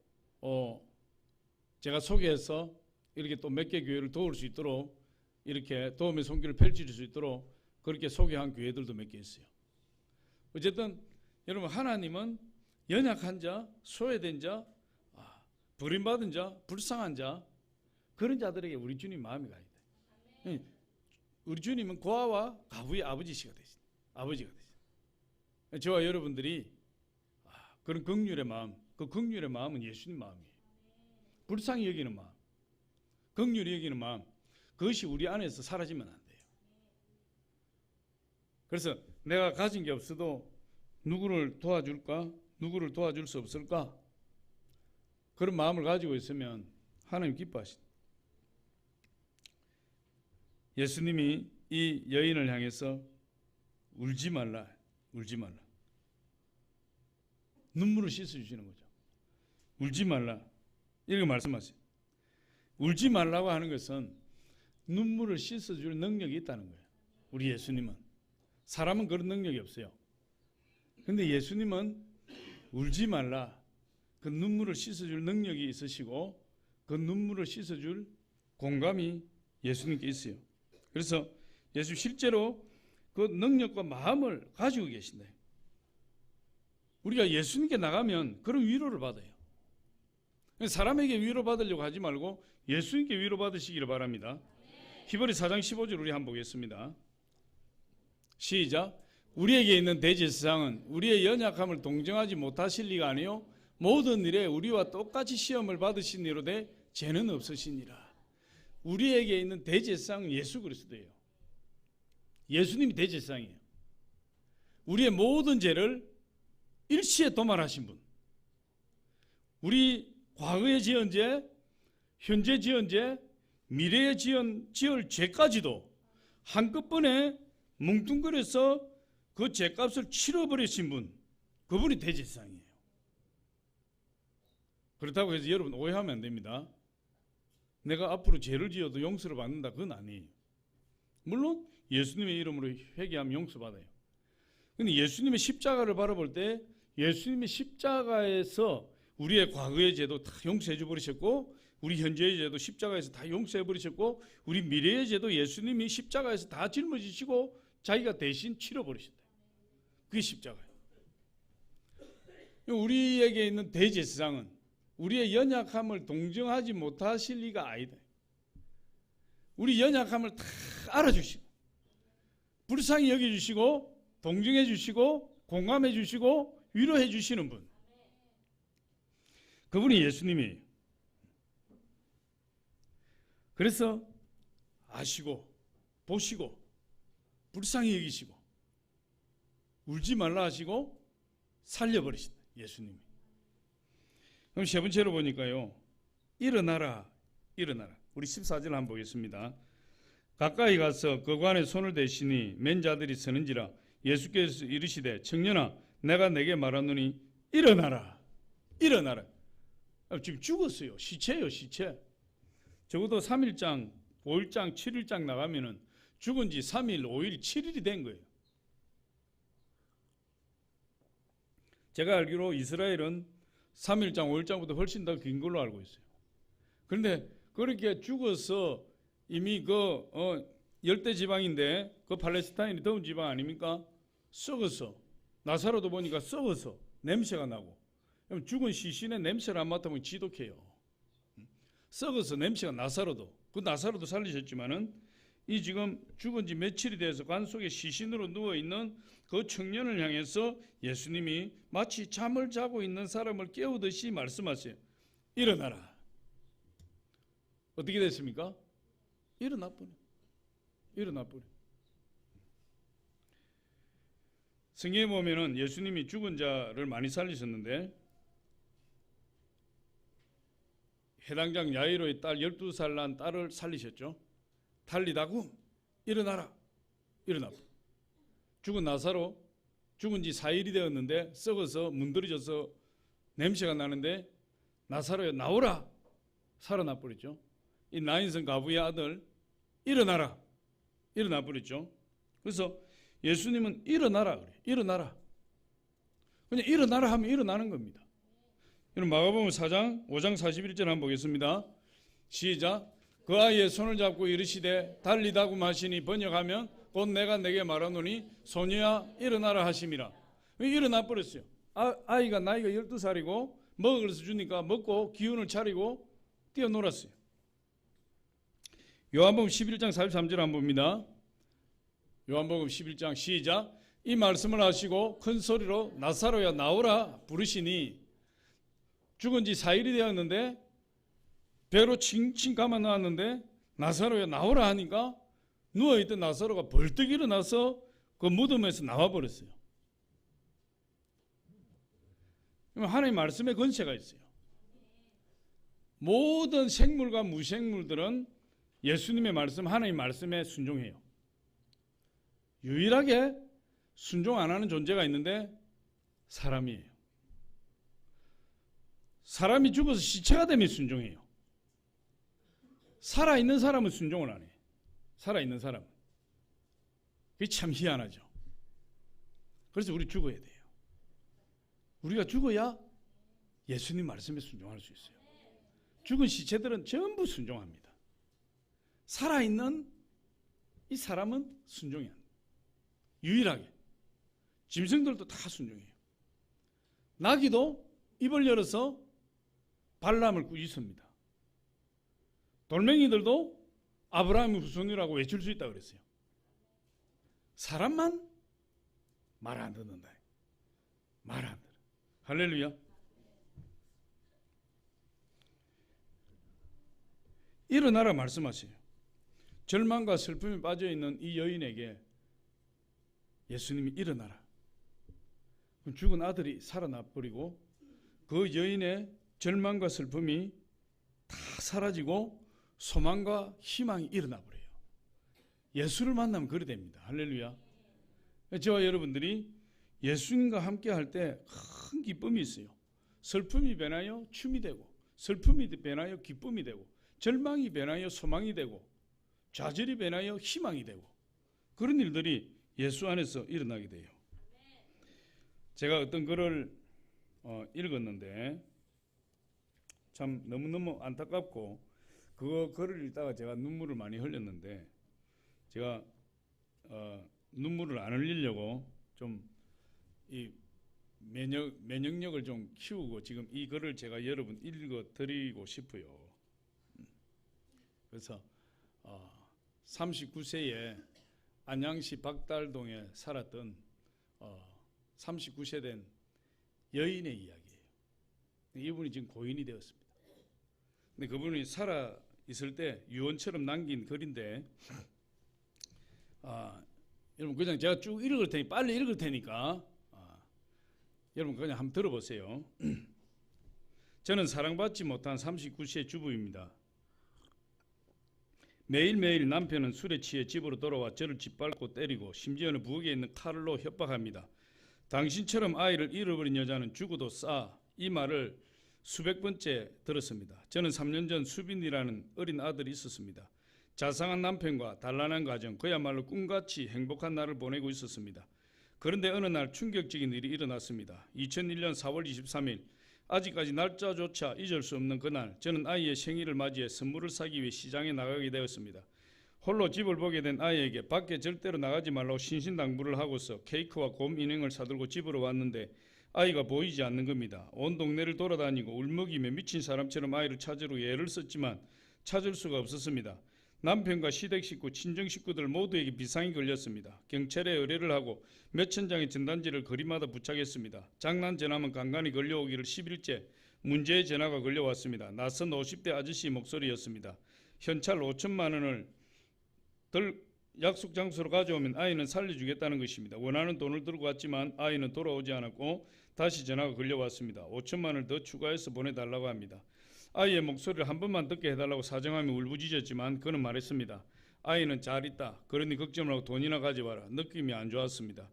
제가 소개해서 이렇게 또 몇 개 교회를 도울 수 있도록 이렇게 도움의 손길을 펼칠 수 있도록 그렇게 소개한 교회들도 몇 개 있어요. 어쨌든 여러분 하나님은 연약한 자, 소외된 자, 버림받은 자, 불쌍한 자 그런 자들에게 우리 주님 마음이 가 있다. 우리 주님은 고아와 가부의 아버지가 되신 아버지가 되신 저와 여러분들이 그런 긍휼의 마음, 그 긍휼의 마음은 예수님 마음이에요. 불쌍히 여기는 마음, 긍휼히 여기는 마음, 그것이 우리 안에서 사라지면 안 돼요. 그래서 내가 가진 게 없어도 누구를 도와줄까? 누구를 도와줄 수 없을까? 그런 마음을 가지고 있으면 하나님 기뻐하신다. 예수님이 이 여인을 향해서 울지 말라, 울지 말라. 눈물을 씻어주시는 거죠. 울지 말라. 이렇게 말씀하세요. 울지 말라고 하는 것은 눈물을 씻어줄 능력이 있다는 거예요. 우리 예수님은. 사람은 그런 능력이 없어요. 근데 예수님은 울지 말라. 그 눈물을 씻어줄 능력이 있으시고 그 눈물을 씻어줄 공감이 예수님께 있어요. 그래서 예수 실제로 그 능력과 마음을 가지고 계신다. 우리가 예수님께 나가면 그런 위로를 받아요. 사람에게 위로받으려고 하지 말고 예수님께 위로받으시기를 바랍니다. 히브리 4장 15절 우리 한번 보겠습니다. 시작. 우리에게 있는 대제사장은 우리의 연약함을 동정하지 못하실 리가 아니요 모든 일에 우리와 똑같이 시험을 받으신 이로되 죄는 없으시니라. 우리에게 있는 대제사장은 예수 그리스도예요. 예수님이 대제사장이에요. 우리의 모든 죄를 일시에 도말하신 분. 우리 과거에 지은 죄, 현재 지은 죄, 미래에 지을 죄까지도 한꺼번에 뭉뚱그려서 그 죄값을 치러버리신 분, 그분이 대제사장이에요. 그렇다고 해서 여러분 오해하면 안 됩니다. 내가 앞으로 죄를 지어도 용서를 받는다, 그건 아니에요. 물론 예수님의 이름으로 회개하면 용서받아요. 근데 예수님의 십자가를 바라볼 때 예수님의 십자가에서 우리의 과거의 죄도 다 용서해 줘 버리셨고 우리 현재의 죄도 십자가에서 다 용서해 버리셨고 우리 미래의 죄도 예수님이 십자가에서 다 짊어지시고 자기가 대신 치러 버리셨다. 그게 십자가예요. 우리에게 있는 대제사장은 우리의 연약함을 동정하지 못하실 리가 아니다. 우리 연약함을 다 알아주시고 불쌍히 여겨주시고 동정해 주시고 공감해 주시고 위로해 주시는 분, 그분이 예수님이에요. 그래서 아시고 보시고 불쌍히 여기시고 울지 말라 하시고 살려버리신다, 예수님이. 그럼 세 번째로 보니까요, 일어나라, 일어나라. 우리 14절 한번 보겠습니다. 가까이 가서 그 관에 손을 대시니 맨 자들이 서는지라. 예수께서 이르시되 청년아 내가 내게 말하노니 일어나라, 일어나라. 지금 죽었어요. 시체예요, 시체. 적어도 3일장, 5일장, 7일장 나가면은 죽은 지 3일, 5일, 7일이 된 거예요. 제가 알기로 이스라엘은 3일장, 5일장보다 훨씬 더 긴 걸로 알고 있어요. 그런데 그렇게 죽어서 이미 열대 지방인데 그 팔레스타인이 더운 지방 아닙니까? 썩어서, 나사로도 보니까 썩어서 냄새가 나고, 죽은 시신의 냄새를 안 맡으면 지독해요. 썩어서 냄새가 나사로도, 그 나사로도 살리셨지만은 이 지금 죽은 지 며칠이 돼서 관 속에 시신으로 누워있는 그 청년을 향해서 예수님이 마치 잠을 자고 있는 사람을 깨우듯이 말씀하세요. 일어나라. 어떻게 됐습니까? 일어나버려. 일어나버려. 성경에 보면은 예수님이 죽은 자를 많이 살리셨는데 해당장 야이로의 딸 12살 난 딸을 살리셨죠. 달리다고 일어나라. 일어나버려. 죽은 나사로 죽은 지 4일이 되었는데 썩어서 문드러져서 냄새가 나는데 나사로야 나오라. 살아나 버렸죠. 이 나인성 가부의 아들 일어나라. 일어나 버렸죠. 그래서 예수님은 일어나라 그래. 일어나라. 그냥 일어나라 하면 일어나는 겁니다. 여러분 마가복음 4장 5장 41절 한번 보겠습니다. 시작. 그 아이의 손을 잡고 이르시되 달리다고 하시니 번역하면 곧 내가 내게 말하노니 소녀야 일어나라 하심이라. 일어나 버렸어요. 아이가 나이가 12살이고 먹을 것을 주니까 먹고 기운을 차리고 뛰어놀았어요. 요한복음 11장 43절 한번 봅니다. 요한복음 11장 시작. 이 말씀을 하시고 큰 소리로 나사로야 나오라 부르시니 죽은 지 4일이 되었는데 배로 칭칭 감아 나왔는데 나사로야 나오라 하니까 누워있던 나사로가 벌떡 일어나서 그 무덤에서 나와버렸어요. 하나님 말씀에 권세가 있어요. 모든 생물과 무생물들은 예수님의 말씀, 하나님 말씀에 순종해요. 유일하게 순종 안 하는 존재가 있는데 사람이에요. 사람이 죽어서 시체가 되면 순종해요. 살아있는 사람은 순종을 안 해요. 살아있는 사람. 그게 참 희한하죠. 그래서 우리 죽어야 돼요. 우리가 죽어야 예수님 말씀에 순종할 수 있어요. 죽은 시체들은 전부 순종합니다. 살아있는 이 사람은 순종이 안 돼요. 유일하게. 짐승들도 다 순종해요. 나귀도 입을 열어서 발람을 꾸짖습니다. 돌멩이들도 아브라함의 후손이라고 외칠 수 있다고 그랬어요. 사람만 말 안 듣는다. 말 안 들어. 할렐루야. 일어나라 말씀하세요. 절망과 슬픔에 빠져있는 이 여인에게 예수님이 일어나라. 죽은 아들이 살아나 버리고 그 여인의 절망과 슬픔이 다 사라지고 소망과 희망이 일어나 버려요. 예수를 만나면 그래 됩니다. 할렐루야. 저와 여러분들이 예수님과 함께 할 때 큰 기쁨이 있어요. 슬픔이 변하여 춤이 되고, 슬픔이 변하여 기쁨이 되고, 절망이 변하여 소망이 되고, 좌절이 변하여 희망이 되고, 그런 일들이 예수 안에서 일어나게 돼요. 제가 어떤 글을 읽었는데 참 너무너무 안타깝고, 그 글을 읽다가 제가 눈물을 많이 흘렸는데, 제가 눈물을 안 흘리려고 좀 이 면역력을 좀 키우고 지금 이 글을 제가 여러분 읽어 드리고 싶어요. 그래서 39세에 안양시 박달동에 살았던 39세 된 여인의 이야기예요. 이분이 지금 고인이 되었습니다. 근데 그분이 살아 있을 때 유언처럼 남긴 글인데, 여러분 그냥 제가 쭉 읽을 테니 빨리 읽을 테니까 여러분 그냥 한번 들어보세요. 저는 사랑받지 못한 39세 주부입니다. 매일매일 남편은 술에 취해 집으로 돌아와 저를 짓밟고 때리고 심지어는 부엌에 있는 칼로 협박합니다. 당신처럼 아이를 잃어버린 여자는 죽어도 싸. 이 말을 수백 번째 들었습니다. 저는 3년 전 수빈이라는 어린 아들이 있었습니다. 자상한 남편과 단란한 가정, 그야말로 꿈같이 행복한 날을 보내고 있었습니다. 그런데 어느 날 충격적인 일이 일어났습니다. 2001년 4월 23일, 아직까지 날짜조차 잊을 수 없는 그날, 저는 아이의 생일을 맞이해 선물을 사기 위해 시장에 나가게 되었습니다. 홀로 집을 보게 된 아이에게 밖에 절대로 나가지 말라고 신신당부를 하고서 케이크와 곰 인형을 사들고 집으로 왔는데 아이가 보이지 않는 겁니다. 온 동네를 돌아다니고 울먹이며 미친 사람처럼 아이를 찾으러 애를 썼지만 찾을 수가 없었습니다. 남편과 시댁 식구, 친정 식구들 모두에게 비상이 걸렸습니다. 경찰에 의뢰를 하고 몇천 장의 전단지를 거리마다 부착했습니다. 장난 전화만 간간히 걸려오기를 10일째 문제의 전화가 걸려왔습니다. 낯선 50대 아저씨 목소리였습니다. 현찰 5천만 원을 약속 장소로 가져오면 아이는 살려주겠다는 것입니다. 원하는 돈을 들고 왔지만 아이는 돌아오지 않았고 다시 전화가 걸려왔습니다. 5천만 원을 더 추가해서 보내달라고 합니다. 아이의 목소리를 한 번만 듣게 해달라고 사정하며 울부짖었지만 그는 말했습니다. 아이는 잘 있다. 그러니 걱정 말고 돈이나 가져와라. 느낌이 안 좋았습니다.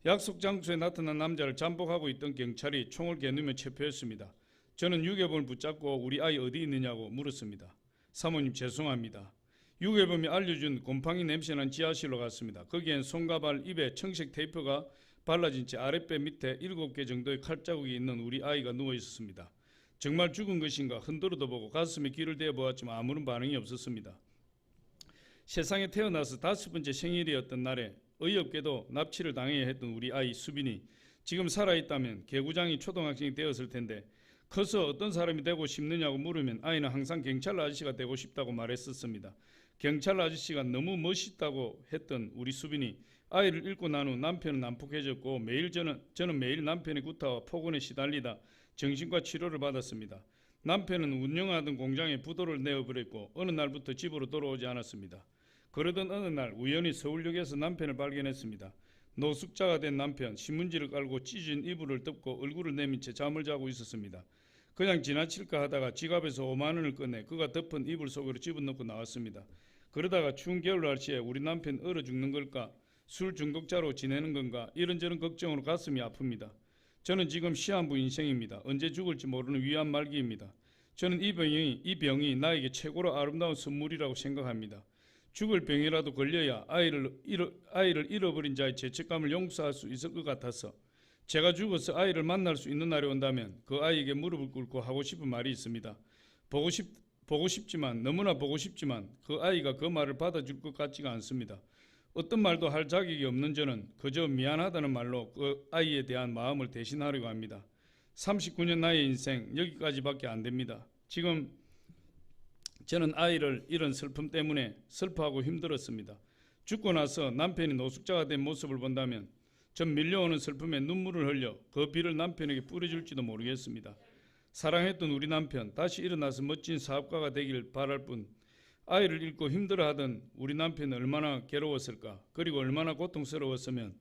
약속 장소에 나타난 남자를 잠복하고 있던 경찰이 총을 겨누며 체포했습니다. 저는 유괴범을 붙잡고 우리 아이 어디 있느냐고 물었습니다. 사모님 죄송합니다. 유괴범이 알려준 곰팡이 냄새난 지하실로 갔습니다. 거기엔 손과 발, 입에 청색 테이프가 발라진 채 아랫배 밑에 7개 정도의 칼자국이 있는 우리 아이가 누워 있었습니다. 정말 죽은 것인가 흔들어도 보고 가슴에 귀를 대보았지만 아무런 반응이 없었습니다. 세상에 태어나서 5번째 생일이었던 날에 어이없게도 납치를 당해야 했던 우리 아이 수빈이 지금 살아있다면 개구장이 초등학생이 되었을 텐데 커서 어떤 사람이 되고 싶느냐고 물으면 아이는 항상 경찰 아저씨가 되고 싶다고 말했었습니다. 경찰 아저씨가 너무 멋있다고 했던 우리 수빈이 아이를 잃고 난 후 남편은 난폭해졌고 저는 매일 남편의 구타와 폭언에 시달리다 정신과 치료를 받았습니다. 남편은 운영하던 공장에 부도를 내어버렸고 어느 날부터 집으로 돌아오지 않았습니다. 그러던 어느 날 우연히 서울역에서 남편을 발견했습니다. 노숙자가 된 남편, 신문지를 깔고 찢은 이불을 덮고 얼굴을 내민 채 잠을 자고 있었습니다. 그냥 지나칠까 하다가 지갑에서 5만 원을 꺼내 그가 덮은 이불 속으로 집어넣고 나왔습니다. 그러다가 추운 겨울 날씨에 우리 남편 얼어 죽는 걸까? 술 중독자로 지내는 건가? 이런저런 걱정으로 가슴이 아픕니다. 저는 지금 시한부 인생입니다. 언제 죽을지 모르는 위암 말기입니다. 저는 이 병이 나에게 최고로 아름다운 선물이라고 생각합니다. 죽을 병이라도 걸려야 아이를 잃어버린 자의 죄책감을 용서할 수 있을 것 같아서 제가 죽어서 아이를 만날 수 있는 날이 온다면 그 아이에게 무릎을 꿇고 하고 싶은 말이 있습니다. 보고 싶지만 너무나 보고 싶지만 그 아이가 그 말을 받아줄 것 같지가 않습니다. 어떤 말도 할 자격이 없는 저는 그저 미안하다는 말로 그 아이에 대한 마음을 대신하려고 합니다. 39년 나의 인생 여기까지밖에 안 됩니다. 지금 저는 아이를 잃은 슬픔 때문에 슬퍼하고 힘들었습니다. 죽고 나서 남편이 노숙자가 된 모습을 본다면 전 밀려오는 슬픔에 눈물을 흘려 그 비를 남편에게 뿌려줄지도 모르겠습니다. 사랑했던 우리 남편 다시 일어나서 멋진 사업가가 되길 바랄 뿐 아이를 잃고 힘들어하던 우리 남편은 얼마나 괴로웠을까, 그리고 얼마나 고통스러웠으면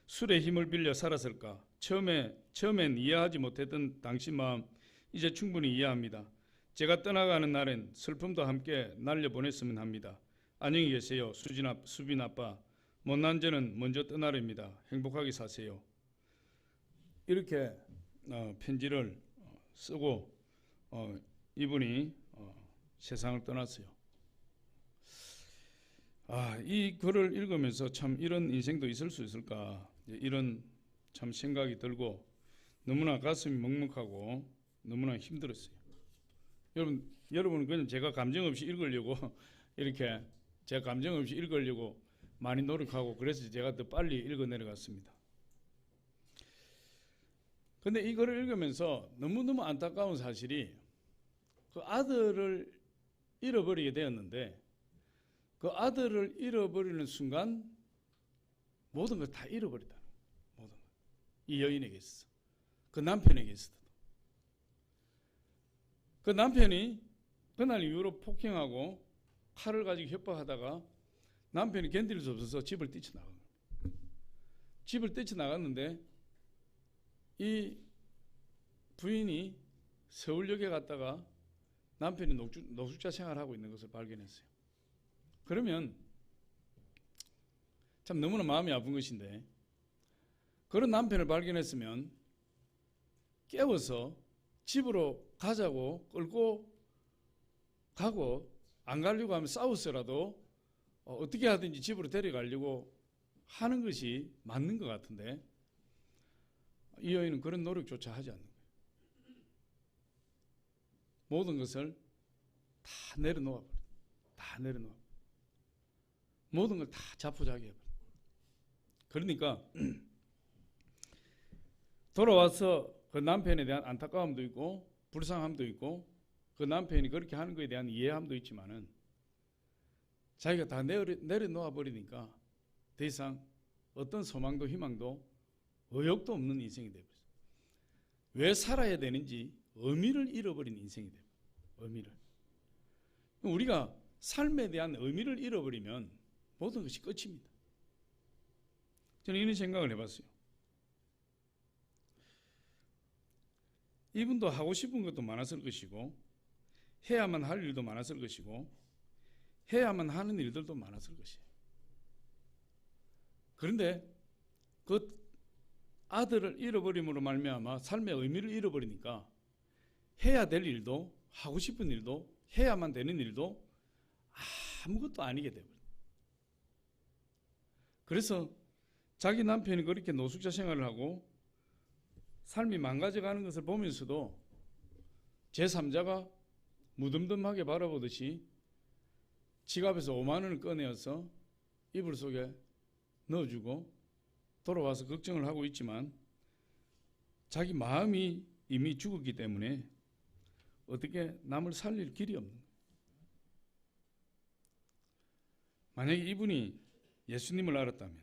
술의 힘을 빌려 살았을까. 처음엔 이해하지 못했던 당신 마음 이제 충분히 이해합니다. 제가 떠나가는 날엔 슬픔도 함께 날려보냈으면 합니다. 안녕히 계세요. 수빈 아빠. 못난 저는 먼저 떠나렵니다. 행복하게 사세요. 이렇게 편지를 쓰고 이분이 세상을 떠났어요. 이 글을 읽으면서 참 이런 인생도 있을 수 있을까, 이런 참 생각이 들고 너무나 가슴이 먹먹하고 너무나 힘들었어요. 여러분 그냥 제가 감정 없이 읽으려고 이렇게 제가 감정 없이 읽으려고 많이 노력하고 그래서 제가 더 빨리 읽어 내려갔습니다. 근데 이거를 읽으면서 너무너무 안타까운 사실이 그 아들을 잃어버리게 되었는데 그 아들을 잃어버리는 순간 모든 걸 다 잃어버리다는 거예요. 모든 걸. 이 여인에게 있어. 그 남편에게 있어. 그 남편이 그날 이후로 폭행하고 칼을 가지고 협박하다가 남편이 견딜 수 없어서 집을 뛰쳐나간 거예요. 집을 뛰쳐나갔는데 이 부인이 서울역에 갔다가 남편이 노숙자 생활하고 있는 것을 발견했어요. 그러면 참 너무나 마음이 아픈 것인데 그런 남편을 발견했으면 깨워서 집으로 가자고 끌고 가고 안 가려고 하면 싸웠어라도 어떻게 하든지 집으로 데려가려고 하는 것이 맞는 것 같은데 이 여인은 그런 노력조차 하지 않는 거예요. 모든 것을 다 내려놓아 버려요. 다 내려놓아. 모든 걸 다 자포자기 해버려요. 그러니까 돌아와서 그 남편에 대한 안타까움도 있고 불쌍함도 있고 그 남편이 그렇게 하는 것에 대한 이해함도 있지만은 자기가 다 내려놓아 버리니까 더 이상 어떤 소망도 희망도 의욕도 없는 인생이 되어버렸어요. 왜 살아야 되는지 의미를 잃어버린 인생이 돼요. 의미를. 우리가 삶에 대한 의미를 잃어버리면 모든 것이 끝입니다. 저는 이런 생각을 해봤어요. 이분도 하고 싶은 것도 많았을 것이고 해야만 할 일도 많았을 것이고 해야만 하는 일들도 많았을 것이에요. 그런데 그 아들을 잃어버림으로 말미암아 삶의 의미를 잃어버리니까 해야 될 일도 하고 싶은 일도 해야만 되는 일도 아무것도 아니게 돼버려요. 그래서 자기 남편이 그렇게 노숙자 생활을 하고 삶이 망가져가는 것을 보면서도 제3자가 무덤덤하게 바라보듯이 지갑에서 5만 원을 꺼내어서 이불 속에 넣어주고 돌아와서 걱정을 하고 있지만 자기 마음이 이미 죽었기 때문에 어떻게 남을 살릴 길이 없는 거예요. 만약에 이분이 예수님을 알았다면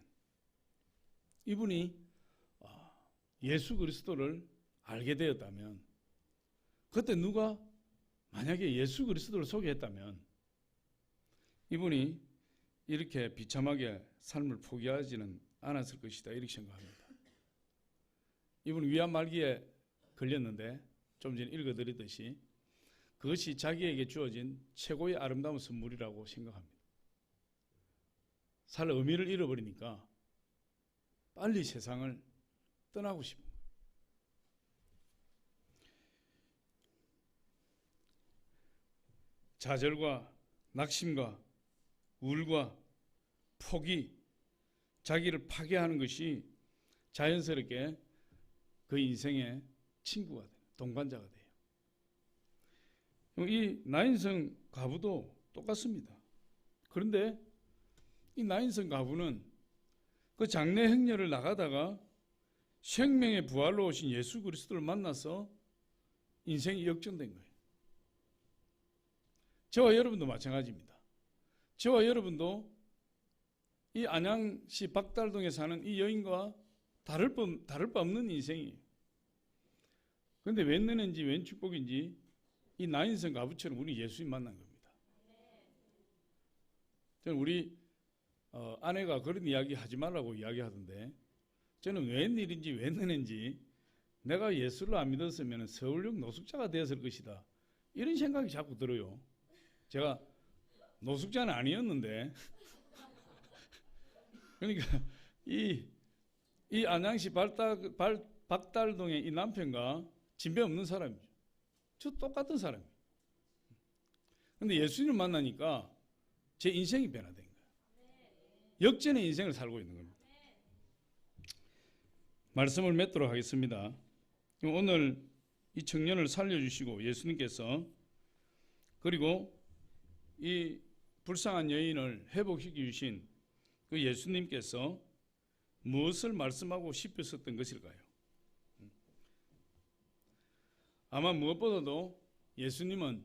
이분이 예수 그리스도를 알게 되었다면 그때 누가 만약에 예수 그리스도를 소개했다면 이분이 이렇게 비참하게 삶을 포기하지는 않았을 것이다 이렇게 생각합니다. 이분 위암 말기에 걸렸는데 좀 전에 읽어드렸듯이 그것이 자기에게 주어진 최고의 아름다운 선물이라고 생각합니다. 살 의미를 잃어버리니까 빨리 세상을 떠나고 싶은 거예요. 좌절과 낙심과 우울과 포기, 자기를 파괴하는 것이 자연스럽게 그 인생의 친구가 돼요. 동반자가 돼요. 이 나인성 과부도 똑같습니다. 그런데 이 나인성 과부는 그 장래 행렬을 나가다가 생명의 부활로 오신 예수 그리스도를 만나서 인생이 역전된 거예요. 저와 여러분도 마찬가지입니다. 저와 여러분도 이 안양시 박달동에 사는 이 여인과 다를 바 없는 인생이에요. 그런데 웬 은혜인지 웬 축복인지 이 나인성 과부처럼 우리 예수님 만난 겁니다. 저는 우리 아내가 그런 이야기 하지 말라고 이야기하던데, 저는 웬일인지 웬 은혜인지 내가 예수를 안 믿었으면 서울역 노숙자가 되었을 것이다, 이런 생각이 자꾸 들어요. 제가 노숙자는 아니었는데 그러니까 이 안양시 박달동의 이 남편과 진배 없는 사람이죠. 저 똑같은 사람이에요. 그런데 예수님을 만나니까 제 인생이 변화된 거예요. 역전의 인생을 살고 있는 겁니다. 말씀을 맺도록 하겠습니다. 오늘 이 청년을 살려주시고 예수님께서, 그리고 이 불쌍한 여인을 회복시켜 주신 그 예수님께서 무엇을 말씀하고 싶으셨던 것일까요? 아마 무엇보다도 예수님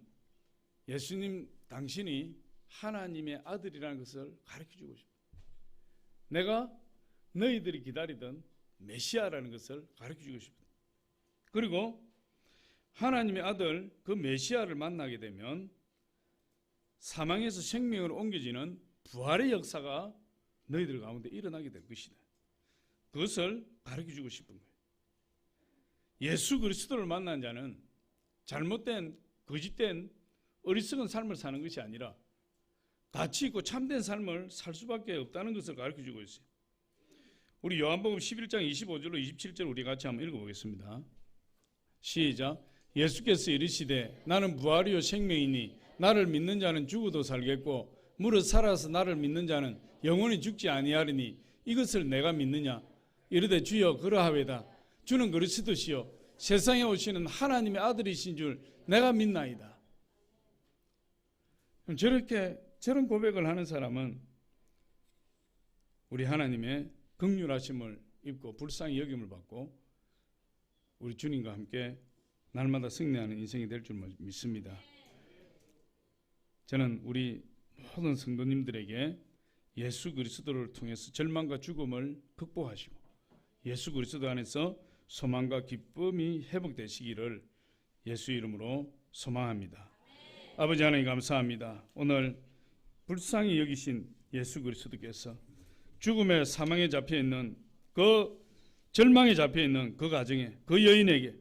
당신이 하나님의 아들이라는 것을 가르쳐주고 싶어요. 내가 너희들이 기다리던 메시아라는 것을 가르쳐주고 싶어요. 그리고 하나님의 아들 그 메시아를 만나게 되면 사망에서 생명으로 옮겨지는 부활의 역사가 너희들 가운데 일어나게 될 것이다. 그것을 가르쳐주고 싶은 거예요. 예수 그리스도를 만난 자는 잘못된, 거짓된, 어리석은 삶을 사는 것이 아니라 가치 있고 참된 삶을 살 수밖에 없다는 것을 가르쳐주고 있어요. 우리 요한복음 11장 25절로 27절 우리 같이 한번 읽어보겠습니다. 시작. 예수께서 이르시되 나는 부활이요 생명이니 나를 믿는 자는 죽어도 살겠고 무릇 살아서 나를 믿는 자는 영원히 죽지 아니하리니 이것을 내가 믿느냐? 이르되 주여 그러하외다. 주는 그리스도시요 세상에 오시는 하나님의 아들이신 줄 내가 믿나이다. 저런 고백을 하는 사람은 우리 하나님의 긍휼하심을 입고 불쌍히 여김을 받고 우리 주님과 함께 날마다 승리하는 인생이 될 줄 믿습니다. 저는 우리 모든 성도님들에게 예수 그리스도를 통해서 절망과 죽음을 극복하시고 예수 그리스도 안에서 소망과 기쁨이 회복되시기를 예수 이름으로 소망합니다. 아버지 하나님 감사합니다. 오늘 불쌍히 여기신 예수 그리스도께서 죽음의 사망에 잡혀있는 그 절망에 잡혀있는 그 가정에, 그 여인에게